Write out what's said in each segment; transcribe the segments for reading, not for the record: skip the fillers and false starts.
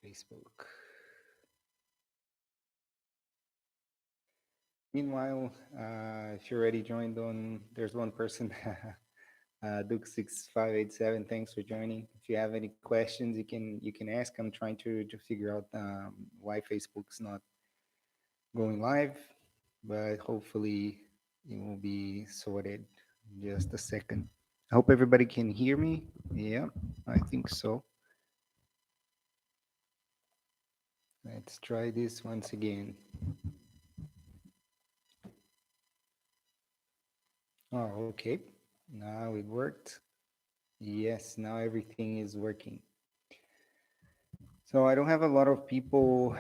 Facebook. Meanwhile, if you're already joined on, there's one person, Duke6587. Thanks for joining. If you have any questions, you can ask. I'm trying to figure out why Facebook's not going live, but hopefully it will be sorted in just a second. I hope everybody can hear me. Yeah, I think so. Let's try this once again. Oh, okay. Now it worked. Yes, now everything is working. So I don't have a lot of people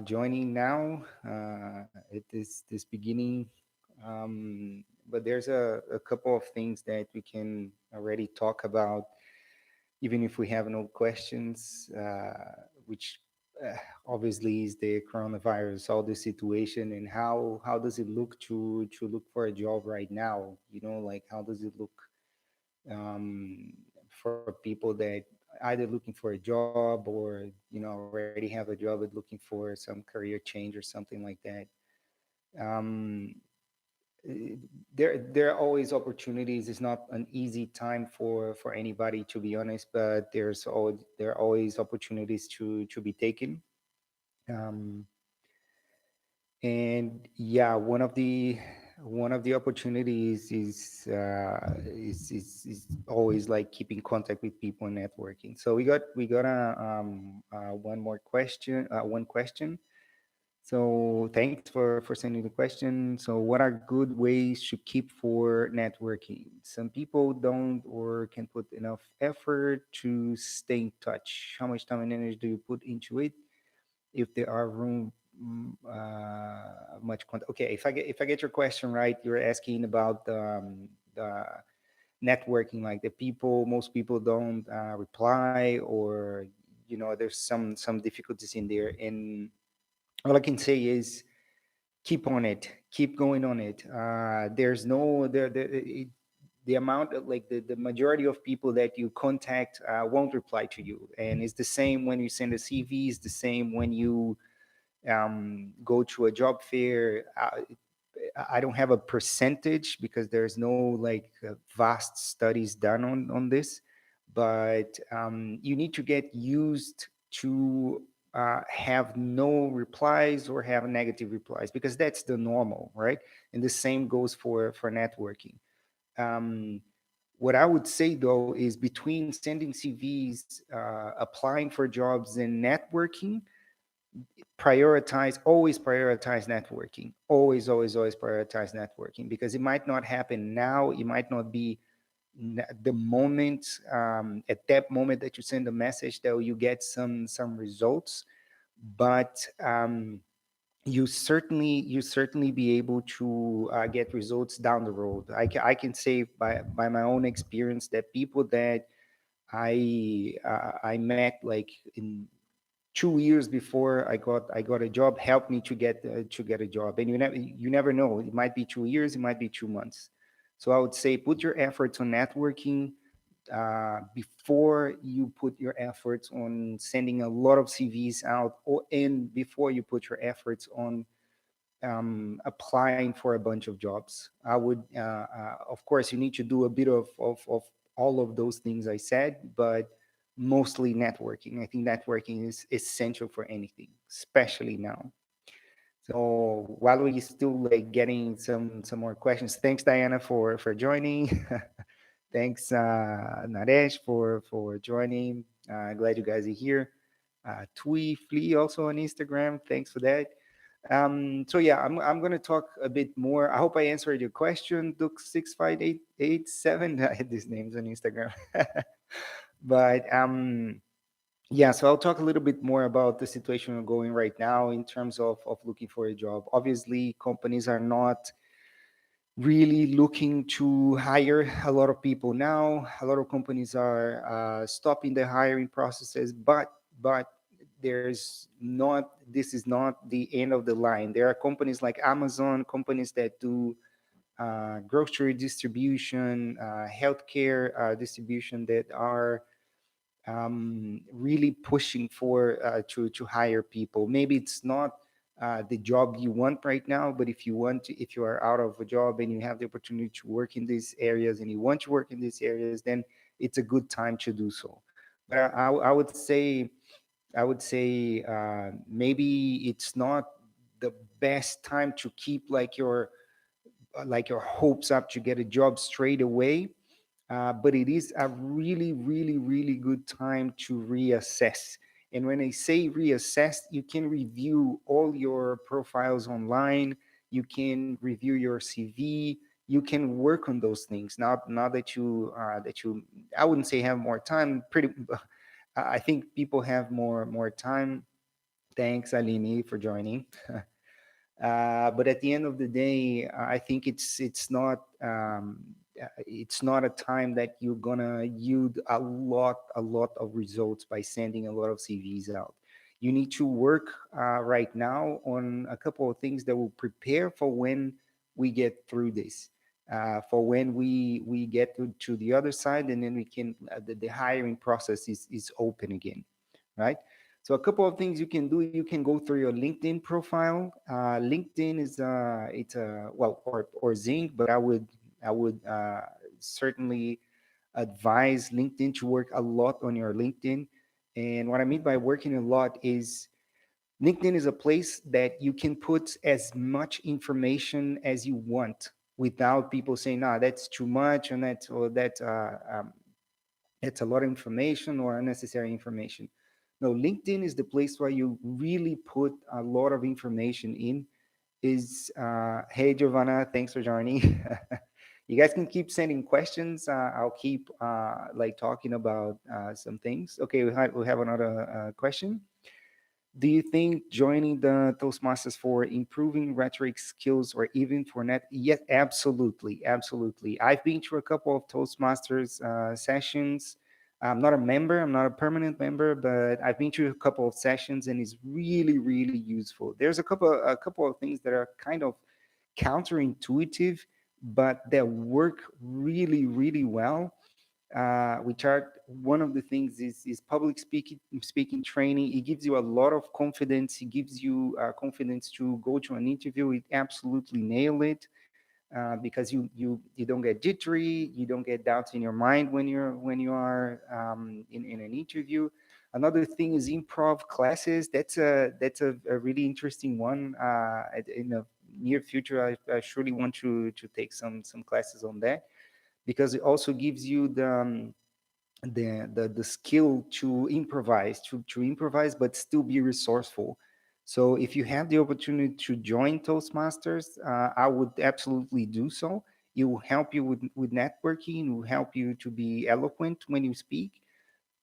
joining now at this beginning, but there's a couple of things that we can already talk about, even if we have no questions, which uh, obviously is the coronavirus, all the situation, and how does it look to look for a job right now? Like how does it look for people that either looking for a job or already have a job but looking for some career change or something like that. um, there are always opportunities. It's not an easy time for anybody, to be honest, but there are always opportunities to be taken. um, and yeah, one of the opportunities is always like keeping contact with people and networking. So we got one question. So thanks for sending the question. So what are good ways to keep for networking? Some people don't or can put enough effort to stay in touch. How much time and energy do you put into it? If there are room much content. Okay, if I get your question right, you're asking about the networking, like the people. Most people don't reply, or there's some difficulties in there. And all I can say is keep on it, keep going on it. There's no the amount of, like, the majority of people that you contact won't reply to you, and it's the same when you send a CV. It's the same when you go to a job fair. I don't have a percentage because there's no like vast studies done on this, but you need to get used to have no replies or have negative replies, because that's the normal, right? And the same goes for networking. Um, what I would say though is, between sending CVs, applying for jobs, and networking, always prioritize networking. Always prioritize networking, because it might not happen now. It might not be the moment, at that moment that you send a message, that you get some results. But you certainly be able to get results down the road. I can say by my own experience that people that I met, like, in 2 years before I got a job, helped me to get a job. And you never know, it might be 2 years, it might be 2 months. So I would say put your efforts on networking before you put your efforts on sending a lot of CVs out, and before you put your efforts on applying for a bunch of jobs. I would, of course, you need to do a bit of all of those things I said, but mostly networking. I think networking is essential for anything, especially now. So while we still like getting some more questions, thanks Diana for joining. Thanks Naresh for joining. Glad you guys are here. Tui Flea also on Instagram. Thanks for that. So yeah, I'm gonna talk a bit more. I hope I answered your question, Duke65887. These names on Instagram. But yeah, so I'll talk a little bit more about the situation we're going right now in terms of looking for a job. Obviously, companies are not really looking to hire a lot of people now. A lot of companies are stopping the hiring processes, but there's not. This is not the end of the line. There are companies like Amazon, companies that do grocery distribution, healthcare distribution, that are really pushing for to hire people. Maybe it's not the job you want right now, but if you want to, if you are out of a job and you have the opportunity to work in these areas and you want to work in these areas, then it's a good time to do so. But I would say, maybe it's not the best time to keep like your hopes up to get a job straight away, but it is a really, really, really good time to reassess. And when I say reassess, you can review all your profiles online. You can review your CV. You can work on those things. Now that you, I wouldn't say have more time. Pretty, I think people have more time. Thanks, Aline, for joining. But at the end of the day, I think it's not a time that you're gonna yield a lot of results by sending a lot of CVs out. You need to work right now on a couple of things that will prepare for when we get through this, for when we get to the other side, and then we can the hiring process is open again, right? So a couple of things you can do. You can go through your LinkedIn profile. LinkedIn is it's a well, or Zinc, but I would certainly advise LinkedIn to work a lot on your LinkedIn. And what I mean by working a lot is LinkedIn is a place that you can put as much information as you want without people saying, "Nah, that's too much," and that's a lot of information or unnecessary information. No, LinkedIn is the place where you really put a lot of information in. Is Hey Giovanna, thanks for joining. You guys can keep sending questions. I'll keep like talking about some things. Okay, we have another question. Do you think joining the Toastmasters for improving rhetoric skills or even for net? Yes, absolutely, absolutely. I've been to a couple of Toastmasters sessions. I'm not a member, I'm not a permanent member, but I've been to a couple of sessions and it's really, really useful. There's a couple of things that are kind of counterintuitive, but that work really, really well. Which are one of the things is public speaking training. It gives you a lot of confidence. It gives you confidence to go to an interview. It absolutely nail it, because you don't get jittery. You don't get doubts in your mind when you are in an interview. Another thing is improv classes. That's a really interesting one. In the near future, I surely want to take some classes on that, because it also gives you the skill to improvise, to improvise but still be resourceful. So if you have the opportunity to join Toastmasters, I would absolutely do so. It will help you with networking. It will help you to be eloquent when you speak,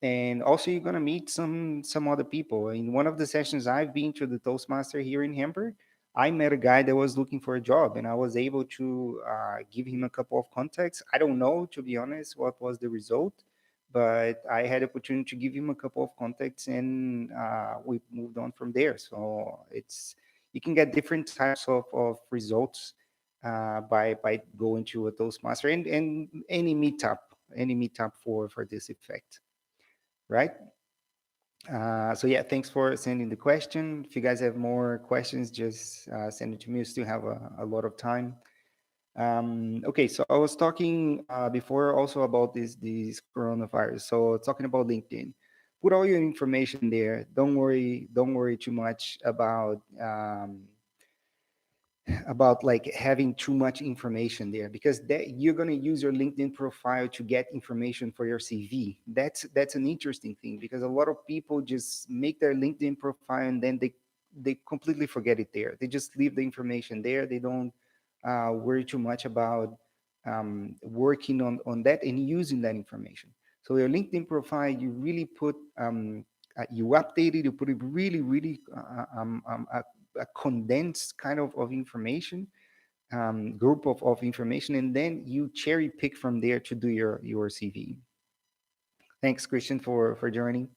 and also you're going to meet some other people. In one of the sessions I've been to, the Toastmaster here in Hamburg, I met a guy that was looking for a job, and I was able to give him a couple of contacts. I don't know, to be honest, what was the result, but I had opportunity to give him a couple of contacts, and we moved on from there. So it's, you can get different types of results by going to a Toastmaster, and any meetup for this effect, right? So yeah, thanks for sending the question. If you guys have more questions, just send it to me. We still have a lot of time. Okay, so I was talking before also about this coronavirus. So talking about LinkedIn, put all your information there. Don't worry too much about like having too much information there, because that you're going to use your LinkedIn profile to get information for your CV. That's an interesting thing, because a lot of people just make their LinkedIn profile and then they completely forget it there. They just leave the information there. They don't worry too much about working on that and using that information. So your LinkedIn profile, you really put you update it, you put it really, really a condensed kind of information, group of information, and then you cherry pick from there to do your CV. Thanks, Christian, for joining.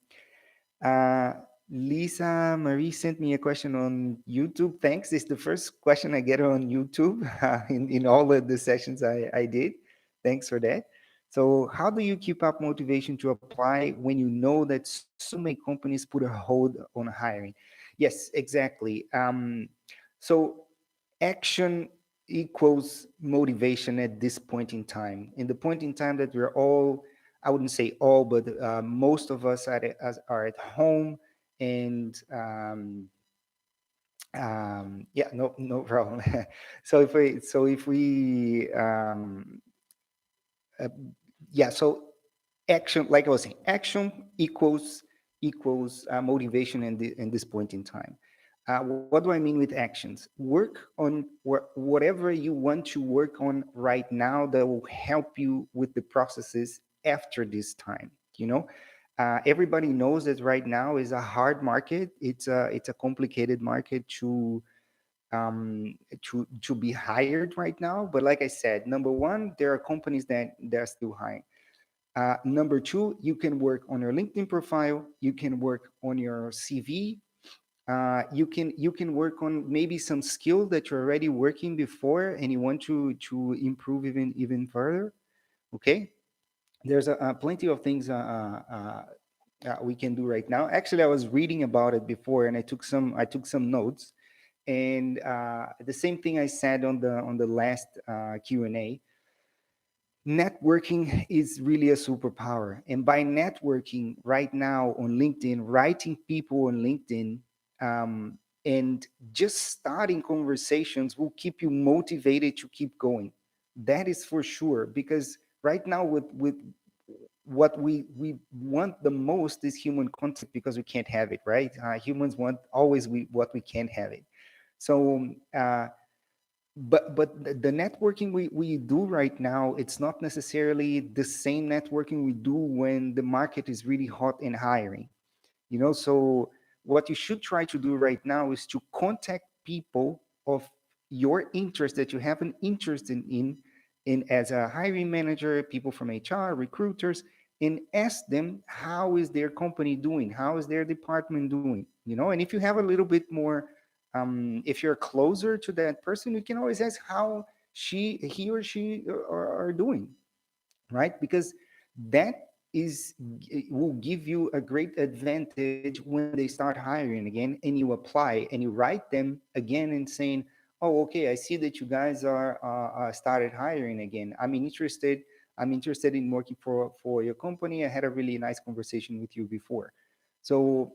Uh, Lisa Marie sent me a question on YouTube. Thanks. It's the first question I get on YouTube in all of the sessions I did. Thanks for that. So how do you keep up motivation to apply when you know that so many companies put a hold on hiring? Yes, exactly. So action equals motivation at this point in time. In the point in time that we're all, I wouldn't say all, but most of us are at home, and yeah, no problem. Uh, yeah, so action, like I was saying, action equals motivation in this point in time. What do I mean with actions? Work on whatever you want to work on right now that will help you with the processes after this time. You know, everybody knows that right now is a hard market. It's a complicated market to be hired right now. But like I said, number one, there are companies that they're still hiring. Number two, you can work on your LinkedIn profile. You can work on your CV. You can work on maybe some skill that you're already working before, and you want to improve even further. Okay, there's plenty of things we can do right now. Actually, I was reading about it before, and I took some notes. And the same thing I said on the last Q&A. Networking is really a superpower. And by networking right now on LinkedIn, writing people on LinkedIn, and just starting conversations will keep you motivated to keep going. That is for sure. Because right now, with what we want the most is human contact, because we can't have it, right? Humans want always what we can't have it. So but the networking we do right now, it's not necessarily the same networking we do when the market is really hot and hiring. So what you should try to do right now is to contact people of your interest, that you have an interest in as a hiring manager, people from HR, recruiters, and ask them how is their company doing, how is their department doing. And if you have a little bit more, if you're closer to that person, you can always ask how he or she are doing, right? Because that is will give you a great advantage when they start hiring again, and you apply and you write them again and saying, oh, okay, I see that you guys are started hiring again. I'm interested in working for your company. I had a really nice conversation with you before. So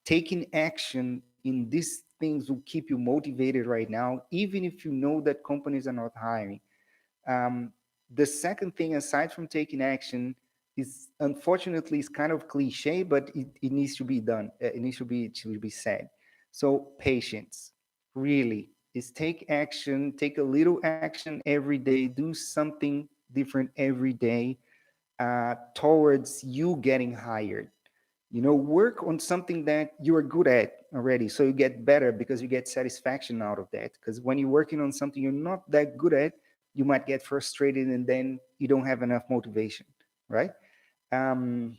taking action in these things will keep you motivated right now, even if you know that companies are not hiring. um, the second thing, aside from taking action, is unfortunately is kind of cliche, but it needs to be done. It needs to be said. So patience, really, is take action. Take a little action every day. Do something different every day towards you getting hired. Work on something that you are good at already, so you get better because you get satisfaction out of that. Because when you're working on something you're not that good at, you might get frustrated, and then you don't have enough motivation, right? um,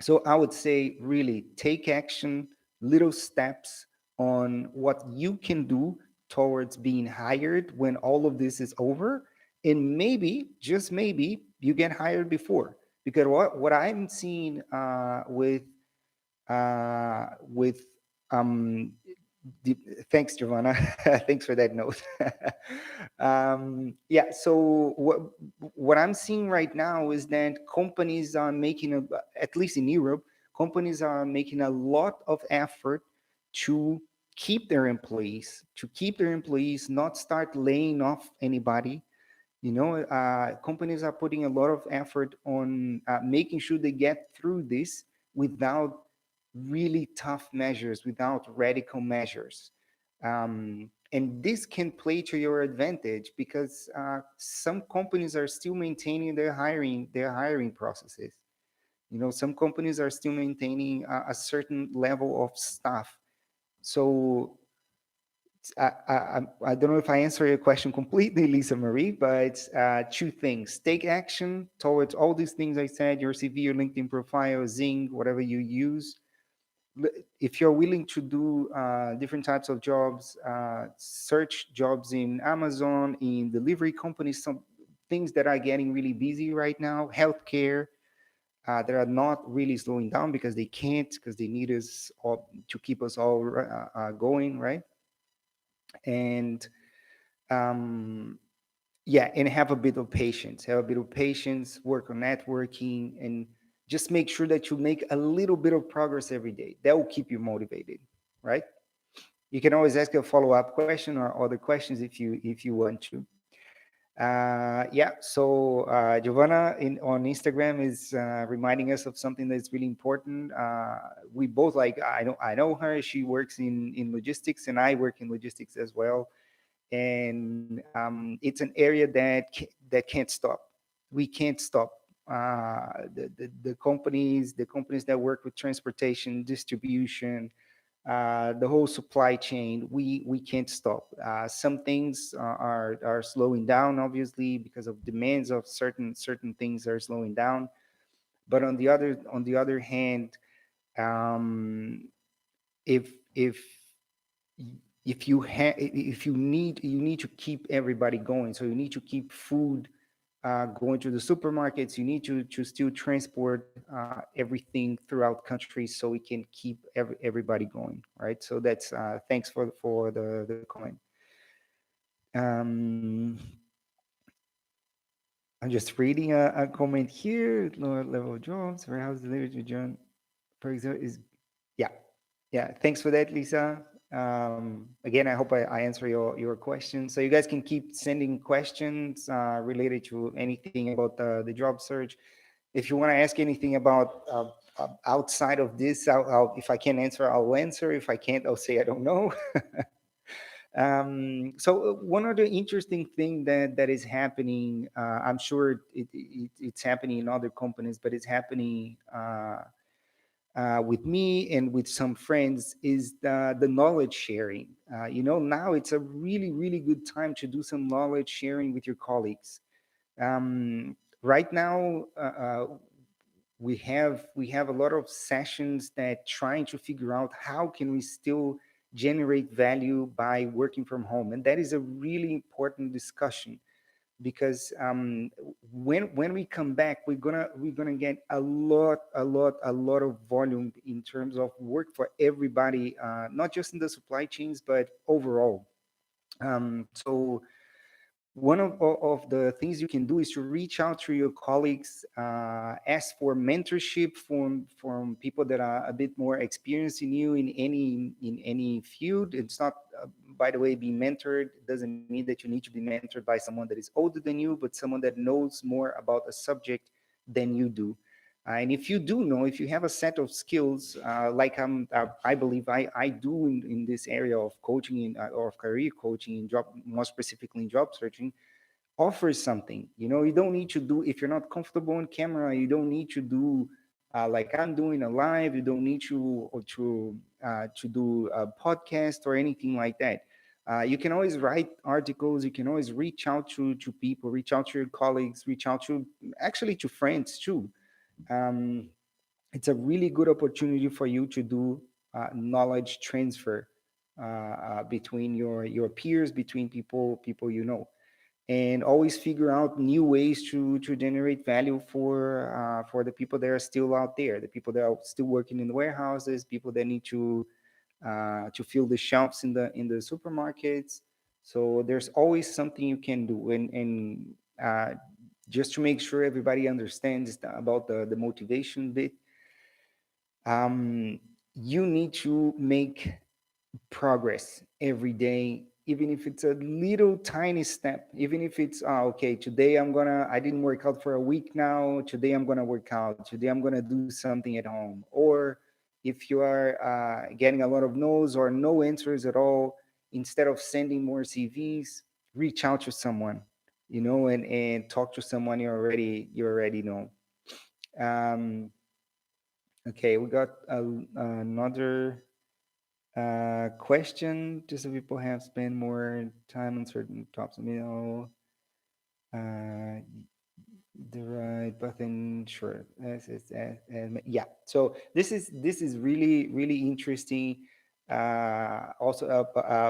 so I would say, really take action, little steps on what you can do towards being hired when all of this is over. And maybe, just maybe, you get hired before. Because what I'm seeing with um, the, thanks, Giovanna. Thanks for that note. Yeah. So what I'm seeing right now is that companies are making at least in Europe, companies are making a lot of effort to keep their employees, not start laying off anybody. Companies are putting a lot of effort on making sure they get through this without really tough measures, without radical measures. And this can play to your advantage, because some companies are still maintaining their hiring processes. Some companies are still maintaining a certain level of staff. So I don't know if I answer your question completely, Lisa Marie, but two things: take action towards all these things I said, your CV, your LinkedIn profile, Zing, whatever you use. If you're willing to do different types of jobs, search jobs in Amazon, in delivery companies, things that are getting really busy right now. Healthcare, that are not really slowing down because they can't, because they need us all to keep us all going, right? And um, yeah, and have a bit of patience. Have a bit of patience. Work on networking, and just make sure that you make a little bit of progress every day. That will keep you motivated, right? You can always ask a follow-up question or other questions if you want to. Yeah, so Giovanna on Instagram is reminding us of something that's really important. We both like, I know her. She works in logistics, and I work in logistics as well. And it's an area that can't stop. We can't stop. The companies that work with transportation, distribution, the whole supply chain, we can't stop. Some things are slowing down, obviously, because of demands of certain things are slowing down. But on the other hand, um, if if you need to keep everybody going, so you need to keep food going to the supermarkets. You need to still transport everything throughout countries so we can keep everybody going, right? So that's thanks for the comment. um I'm just reading a comment here. Lower level jobs, warehouse delivery to John, for example, is, yeah. Yeah, thanks for that, Lisa. Again, I hope I answer your question. So you guys can keep sending questions related to anything about the job search. If you want to ask anything about outside of this, if I can answer, I'll answer. If I can't, I'll say I don't know. So one other interesting thing that is happening, I'm sure it's happening in other companies, but it's happening with me and with some friends, is the knowledge sharing. Now it's a really, really good time to do some knowledge sharing with your colleagues. Right now, we have a lot of sessions that trying to figure out how can we still generate value by working from home, and that is a really important discussion, because when we come back, we're gonna get a lot of volume in terms of work for everybody, not just in the supply chains but overall. So one of the things you can do is to reach out to your colleagues, ask for mentorship from people that are a bit more experienced in you in any field. It's not, by the way, being mentored doesn't mean that you need to be mentored by someone that is older than you, but someone that knows more about a subject than you do. And if you do know, if you have a set of skills, like I believe I do in this area of coaching, or of career coaching, in job, more specifically in job searching, offers something. You don't need to do, if you're not comfortable on camera, you don't need to do like I'm doing a live. You don't need to or to do a podcast or anything like that. You can always write articles. You can always reach out to people, reach out to your colleagues, reach out to, actually, to friends too. um, it's a really good opportunity for you to do knowledge transfer between your peers, between people and always figure out new ways to generate value for the people that are still out there, the people that are still working in the warehouses, people that need to fill the shelves in the supermarkets. So there's always something you can do, and just to make sure everybody understands about the motivation bit. um, you need to make progress every day, even if it's a little tiny step, even if it's, okay, today I didn't work out for a week, now today I'm gonna work out, today I'm gonna do something at home. Or if you are getting a lot of no's or no answers at all, instead of sending more CVs, reach out to someone, and talk to someone you already know. um, okay, we got another question. Just so people have spent more time on certain topics. Uh, the right button, sure. Yeah. So this is really, really interesting. Also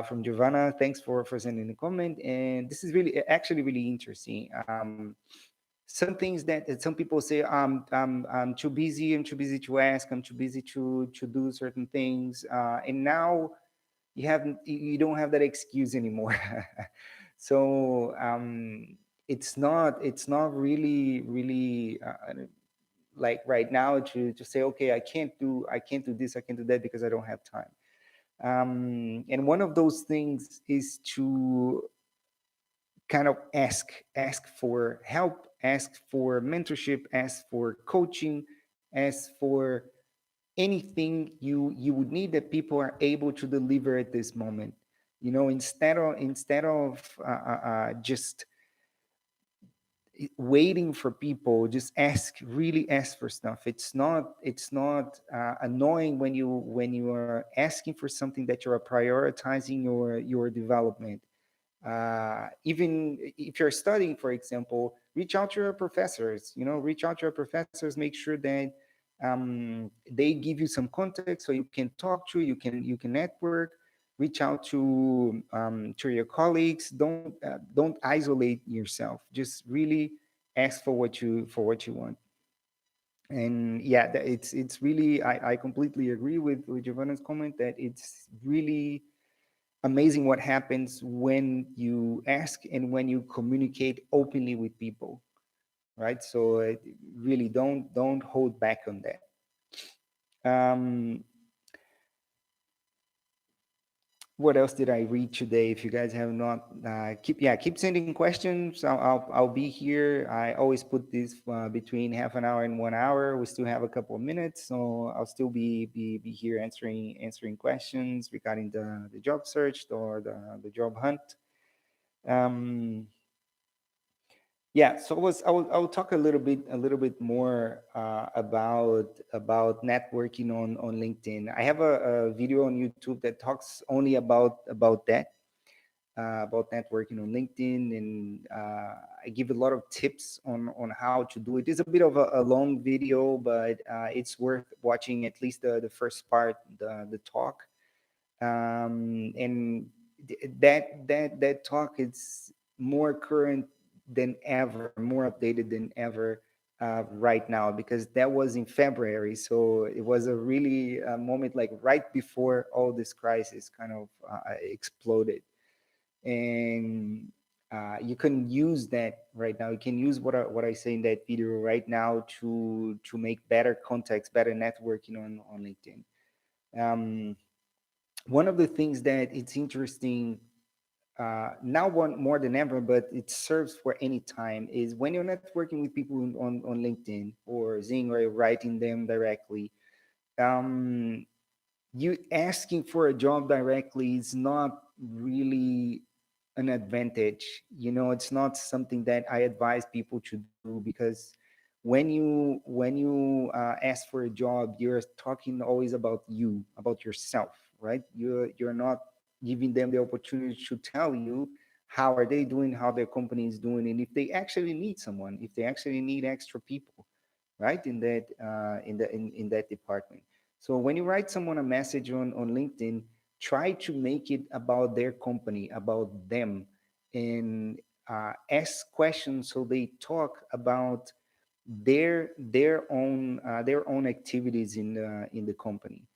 from Giovanna, thanks for sending the comment. And this is really actually really interesting. Some things that some people say, I'm too busy, I'm too busy to ask, I'm too busy to do certain things, and now you don't have that excuse anymore. So it's not really like right now to say, okay, I can't do this, I can't do that because I don't have time. And one of those things is to kind of ask for help, ask for mentorship, ask for coaching, ask for anything you would need that people are able to deliver at this moment. Instead of just waiting for people, just really ask for stuff. It's not annoying when you are asking for something that you are prioritizing your development. Even if you're studying, for example, reach out to your professors. Reach out to your professors. Make sure that they give you some context so you can talk to, you can network. Reach out to your colleagues. Don't isolate yourself. Just really ask for what you want. And yeah, it's really, I completely agree with Giovanna's comment that it's really amazing what happens when you ask and when you communicate openly with people, right? So really don't hold back on that. um what else did I read today? If you guys have not, keep sending questions. I'll be here. I always put this between half an hour and 1 hour. We still have a couple of minutes, so I'll still be here answering questions regarding the job search or the job hunt. um Yeah, so I will talk a little bit more about networking on LinkedIn. I have a video on YouTube that talks only about that, about networking on LinkedIn, and I give a lot of tips on how to do it. It's a bit of a long video, but it's worth watching at least the first part, the talk. And that talk is more current than ever, more updated than ever right now, because that was in February. So it was a really moment like right before all this crisis kind of exploded. And you can use that right now. You can use what I say in that video right now to make better contacts, better networking on LinkedIn. um, One of the things that it's interesting now one more than ever, but it serves for any time, is when you're networking with people on LinkedIn or Zing, or you're writing them directly. um, you asking for a job directly is not really an advantage. It's not something that I advise people to do, because when you ask for a job, you're talking always about you, about yourself, right? You're not giving them the opportunity to tell you how are they doing, how their company is doing, and if they actually need someone, if they actually need extra people, right, in that department. So when you write someone a message on LinkedIn, try to make it about their company, about them, and ask questions so they talk about their own activities in the company.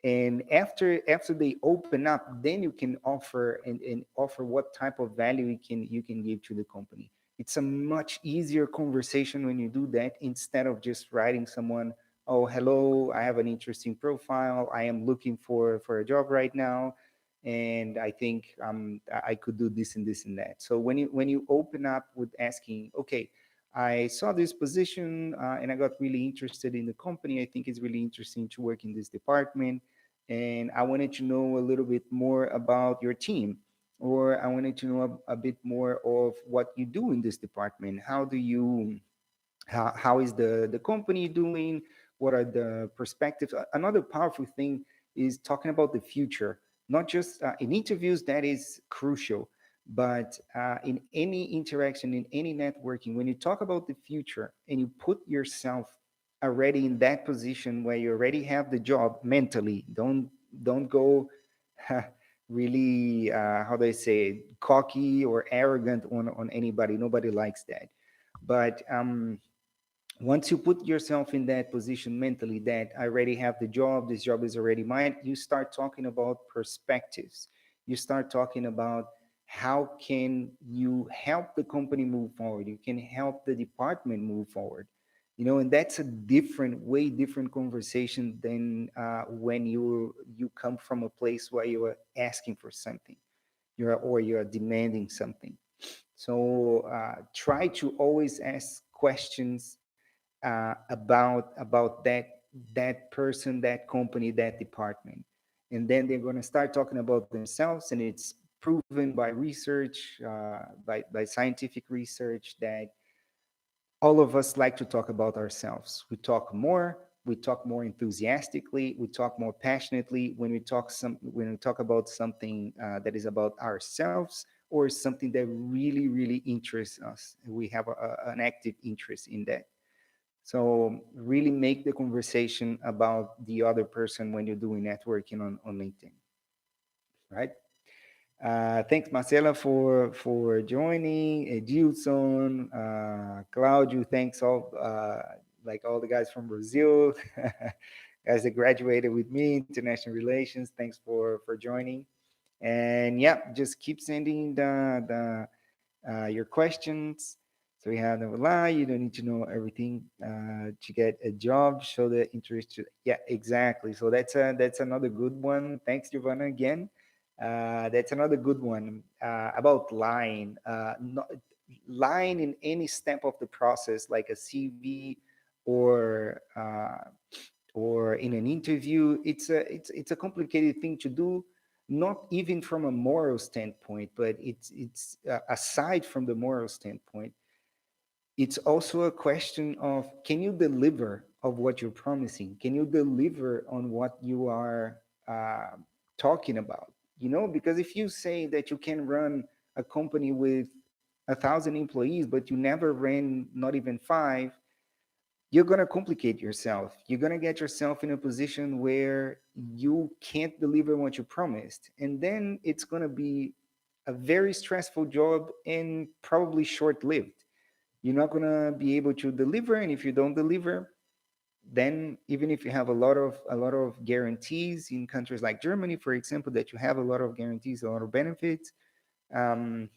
And after they open up, then you can offer and offer what type of value you can give to the company. It's a much easier conversation when you do that, instead of just writing someone, oh, hello, I have an interesting profile, I am looking for a job right now, and I think I could do this and this and that. So when you open up with asking, okay, I saw this position and I got really interested in the company. I think it's really interesting to work in this department. And I wanted to know a little bit more about your team, or I wanted to know a bit more of what you do in this department. How is the company doing? What are the perspectives? Another powerful thing is talking about the future, not just in interviews. That is crucial, but in any interaction, in any networking, when you talk about the future and you put yourself already in that position where you already have the job mentally. Don't go. really, how do I say it, cocky or arrogant on anybody. Nobody likes that. But once you put yourself in that position mentally, that I already have the job, this job is already mine, you start talking about perspectives. You start talking about how can you help the company move forward, you can help the department move forward. And that's a different, way different conversation than when you come from a place where you are asking for something, you're demanding something. So try to always ask questions about that person, that company, that department, and then they're going to start talking about themselves, and it's proven by research, by scientific research, that all of us like to talk about ourselves. We talk more enthusiastically, we talk more passionately when we talk about something that is about ourselves, or something that really really interests us. We have an active interest in that. So really make the conversation about the other person when you're doing networking on LinkedIn, right? Thanks, Marcela, for joining. Edilson, Claudio, thanks all, like all the guys from Brazil, guys that graduated with me, international relations. Thanks for joining. And yeah, just keep sending your questions. So we have no lie. You don't need to know everything to get a job. Show the interest. Yeah, exactly. So that's another good one. Thanks, Giovanna, again. That's another good one about lying. Not, lying in any step of the process, like a CV or in an interview. It's a complicated thing to do, not even from a moral standpoint, but it's aside from the moral standpoint, it's also a question of, can you deliver of what you're promising? Can you deliver on what you are uh, talking about? Because if you say that you can run a company with 1,000 employees, but you never ran not even five, you're going to complicate yourself. You're going to get yourself in a position where you can't deliver what you promised. And then it's going to be a very stressful job and probably short lived. You're not going to be able to deliver. And if you don't deliver, then even if you have a lot of guarantees in countries like Germany, for example, that you have a lot of guarantees, a lot of benefits, um,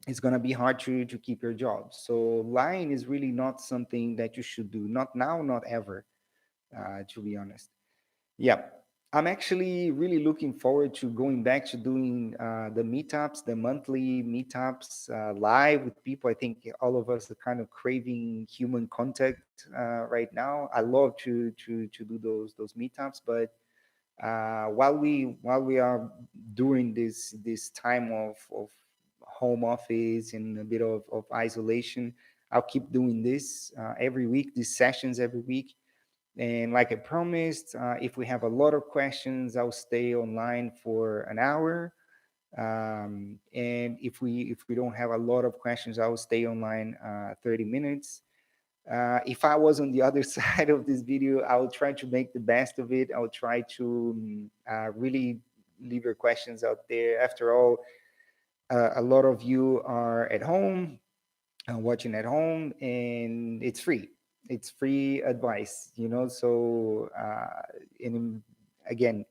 it's going to be hard to keep your job. So lying is really not something that you should do. Not now, not ever, to be honest. Yeah. I'm actually really looking forward to going back to doing the meetups, the monthly meetups live with people. I think all of us are kind of craving human contact right now. I love to do those meetups, but while we are during this time of home office and a bit of isolation, I'll keep doing this every week, these sessions every week. And like I promised, if we have a lot of questions, I'll stay online for an hour. And if we don't have a lot of questions, I will stay online 30 minutes. If I was on the other side of this video, I will try to make the best of it. I will try to really leave your questions out there. After all, a lot of you are at home, watching at home, and it's free. It's free advice, So, and again,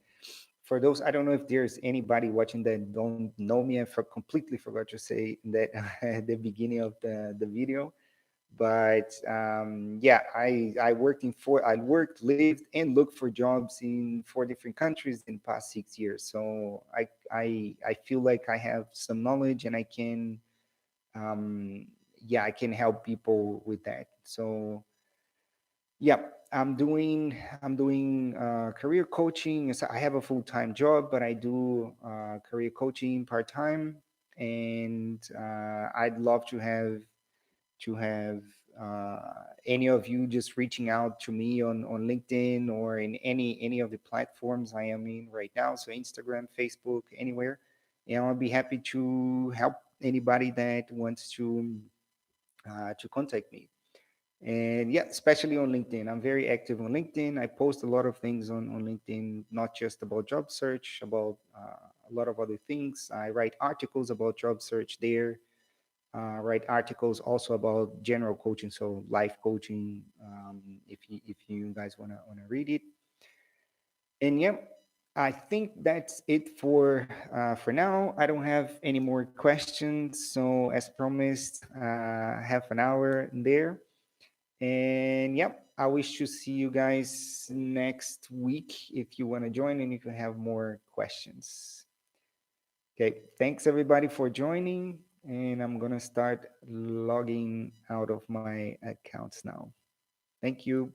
for those, I don't know if there's anybody watching that don't know me. Completely forgot to say that at the beginning of the video. But yeah, I worked, lived, and looked for jobs in 4 different countries in the past 6 years. So I feel like I have some knowledge, and I can um, yeah, I can help people with that. So yeah, I'm doing career coaching. So I have a full-time job, but I do career coaching part-time, and I'd love to have uh, any of you just reaching out to me on LinkedIn or in any of the platforms I am in right now. So Instagram, Facebook, anywhere, and I'll be happy to help anybody that wants to contact me. And yeah, especially on LinkedIn. I'm very active on LinkedIn. I post a lot of things on LinkedIn, not just about job search, about a lot of other things. I write articles about job search there. Write articles also about general coaching, so life coaching. If you guys wanna read it, and yeah, I think that's it for now. I don't have any more questions, so as promised, half an hour there. And yep, I wish to see you guys next week if you want to join and if you have more questions. Okay, thanks everybody for joining. And I'm going to start logging out of my accounts now. Thank you.